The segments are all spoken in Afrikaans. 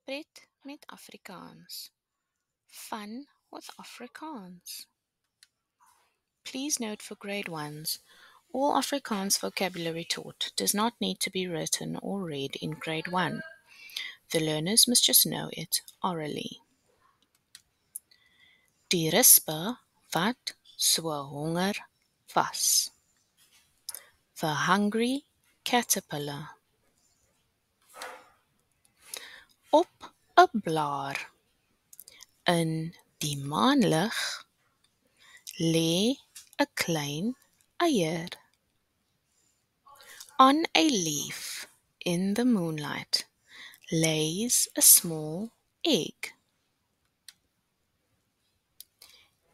Pret met Afrikaans. Fun with Afrikaans. Please note for grade 1s, all Afrikaans vocabulary taught does not need to be written or read in grade 1. The learners must just know it orally. Die rispe wat so honger was. The hungry caterpillar. Op 'n blaar in die maanlig lê 'n klein eier. On a leaf in the moonlight lays a small egg.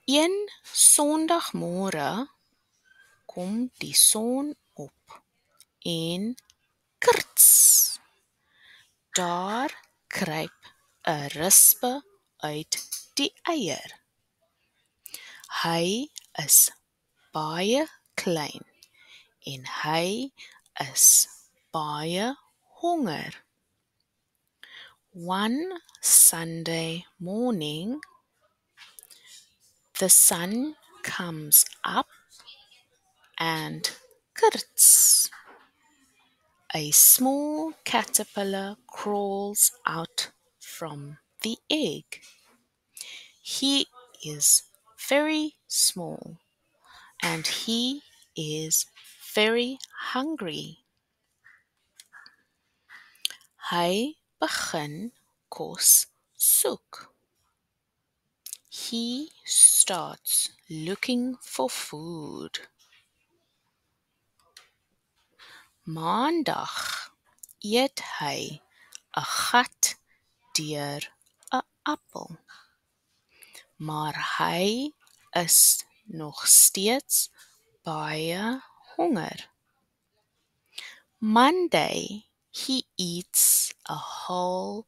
Een Sondagmôre kom die son op en krts, daar kruip 'n rispe uit die eier. Hy is baie klein en hy is baie honger. One Sunday morning, the sun comes up and krts. A small caterpillar crawls out from the egg. He is very small and he is very hungry. Hy begin kos soek. He starts looking for food. Maandag eet hy 'n gat deur 'n appel. Maar hy is nog steeds baie honger. Monday, he eats a hole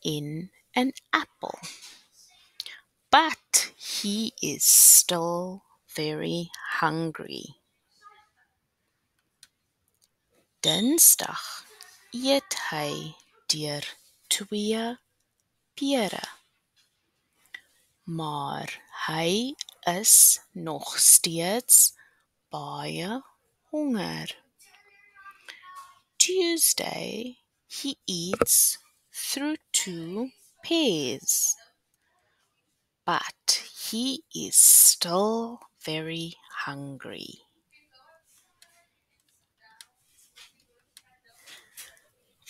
in an apple. But he is still very hungry. Dinsdag eet hy deur 2 pere. Maar hy is nog steeds baie honger. Tuesday, he eats through 2 pears. But he is still very hungry.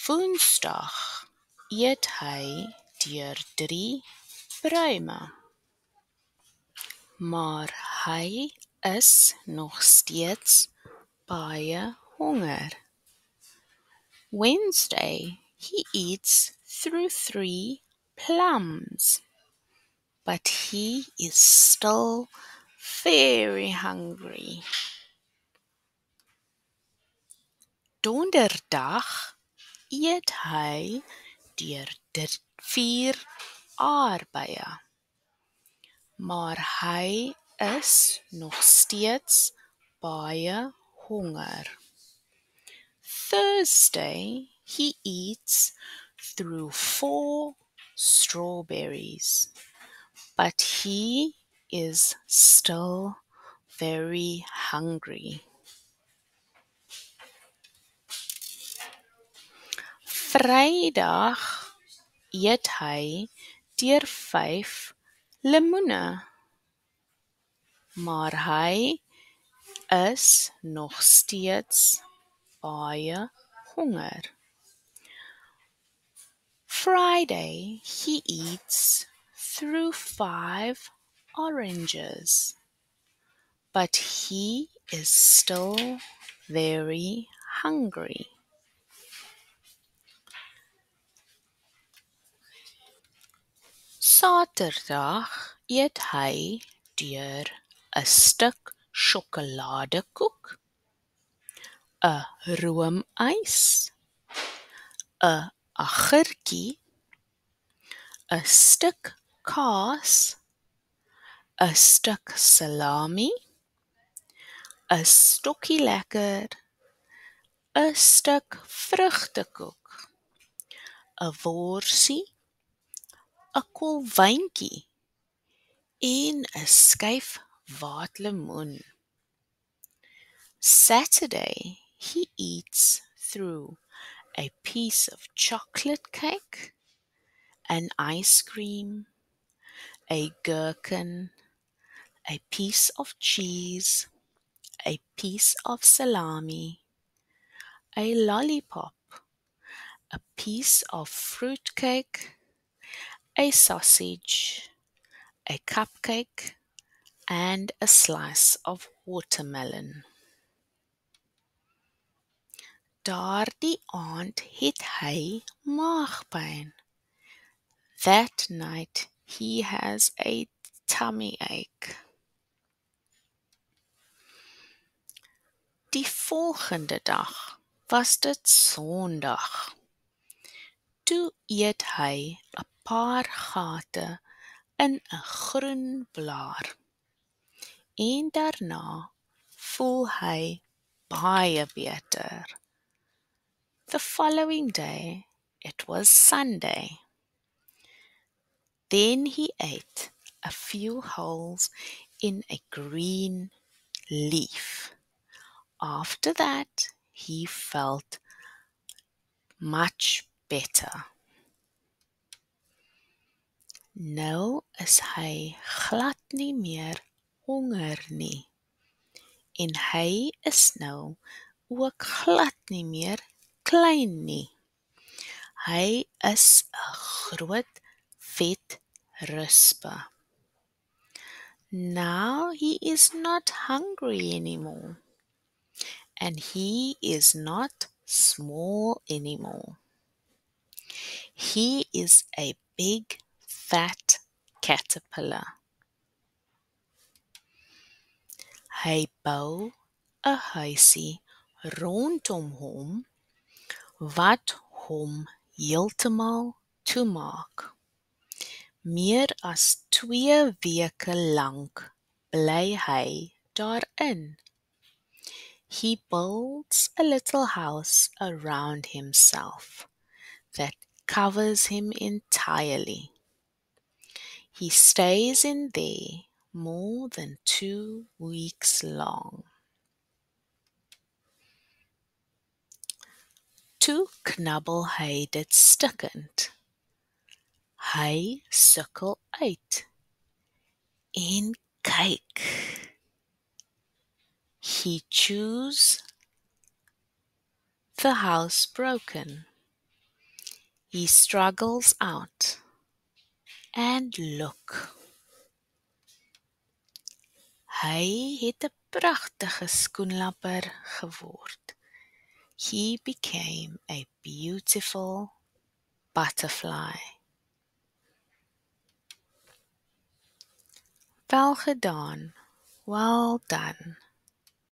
Woensdag eet hy deur 3 pruime. Maar hy is nog steeds baie honger. Wednesday, he eats through 3 plums. But he is still very hungry. Donderdag eet hy deur 4 aardbeie. Maar hy is nog steeds baie honger. Thursday, he eats through 4 strawberries. But he is still very hungry. Vrydag eet hy deur 5 lemoene. Maar hy is nog steeds baie honger. Friday, he eats through 5 oranges. But he is still very hungry. Saterdag eet hy deur 'n stuk sjokoladekoek, 'n roomys, 'n agurkie, 'n stuk kaas, 'n stuk salami, 'n stokkie lekker, 'n stuk vrugtekoek, 'n worsie 'n koel wyntjie en 'n skyf waterlemoen. Saturday, he eats through a piece of chocolate cake, an ice cream, a gherkin, a piece of cheese, a piece of salami, a lollipop, a piece of fruit cake, a sausage, a cupcake, and a slice of watermelon. Daardie aand het hy maagpyn. That night he has a tummy ache. Die volgende dag was dit Sondag. Toe eet hy 'n paar gate in 'n groen blaar. En daarna voel hy baie beter. The following day, it was Sunday. Then he ate a few holes in a green leaf. After that, he felt much better. Nou is hy glad nie meer honger nie. En hy is nou ook glad nie meer klein nie. Hy is 'n groot vet ruspe. Now he is not hungry anymore. And he is not small anymore. He is a big fat caterpillar. Hy bou 'n huisie rondom hom wat hom heeltemal toemaak. Meer as 2 weke lank bly hy daarin. He builds a little house around himself that covers him entirely. He stays in there more than 2 weeks long. Toe knabbel hy dit stikkend. Hy sukkel uit. En kyk. He chews the house broken. He struggles out. And look. Hy het 'n pragtige skoenlapper geword. He became a beautiful butterfly. Wel gedaan. Well done.